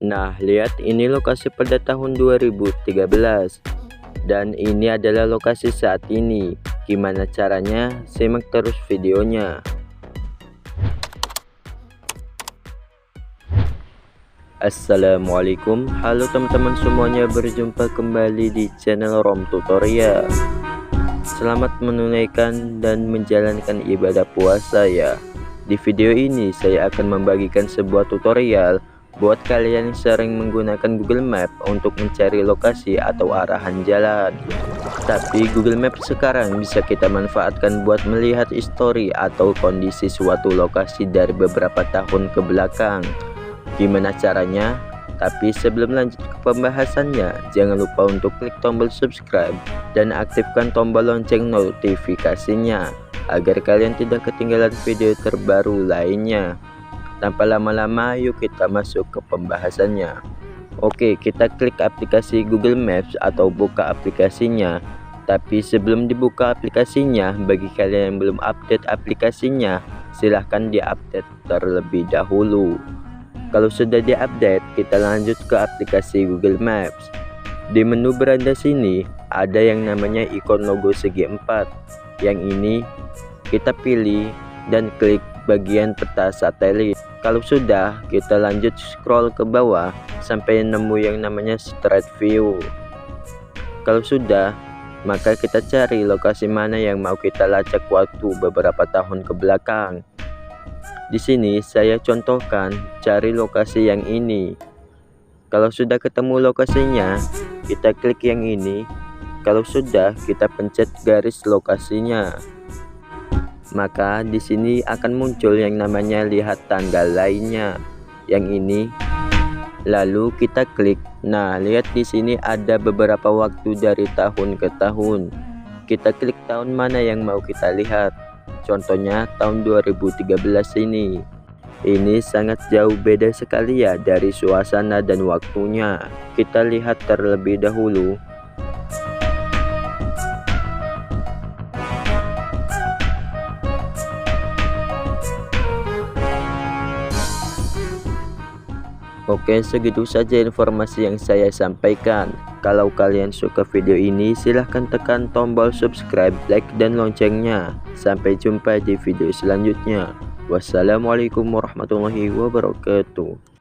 Nah, lihat ini lokasi pada tahun 2013 dan ini adalah lokasi saat ini. Gimana caranya? Simak terus videonya. Assalamualaikum, halo teman-teman semuanya, berjumpa kembali di channel Rom Tutorial. Selamat menunaikan dan menjalankan ibadah puasa ya. Di video ini saya akan membagikan sebuah tutorial buat kalian yang sering menggunakan Google Map untuk mencari lokasi atau arahan jalan. Tapi Google Map sekarang bisa kita manfaatkan buat melihat histori atau kondisi suatu lokasi dari beberapa tahun ke belakang. Gimana caranya? Tapi sebelum lanjut ke pembahasannya, jangan lupa untuk klik tombol subscribe dan aktifkan tombol lonceng notifikasinya agar kalian tidak ketinggalan video terbaru lainnya. Tanpa lama-lama, yuk kita masuk ke pembahasannya. Oke, kita klik aplikasi Google Maps atau buka aplikasinya. Tapi sebelum dibuka aplikasinya, bagi kalian yang belum update aplikasinya, silahkan diupdate terlebih dahulu. Kalau sudah diupdate, kita lanjut ke aplikasi Google Maps. Di menu beranda sini, ada yang namanya ikon logo segi 4. Yang ini, kita pilih dan klik bagian peta satelit. Kalau sudah, kita lanjut scroll ke bawah sampai nemu yang namanya Street View. Kalau sudah, maka kita cari lokasi mana yang mau kita lacak waktu beberapa tahun ke belakang. Di sini saya contohkan cari lokasi yang ini. Kalau sudah ketemu lokasinya, kita klik yang ini. Kalau sudah, kita pencet garis lokasinya. Maka di sini akan muncul yang namanya lihat tanggal lainnya. Yang ini. Lalu kita klik. Nah, lihat di sini ada beberapa waktu dari tahun ke tahun. Kita klik tahun mana yang mau kita lihat. Contohnya tahun 2013 ini. Ini sangat jauh beda sekali ya dari suasana dan waktunya. Kita lihat terlebih dahulu. Oke, segitu saja informasi yang saya sampaikan. Kalau kalian suka video ini, silahkan tekan tombol subscribe, like, dan loncengnya. Sampai jumpa di video selanjutnya. Wassalamualaikum warahmatullahi wabarakatuh.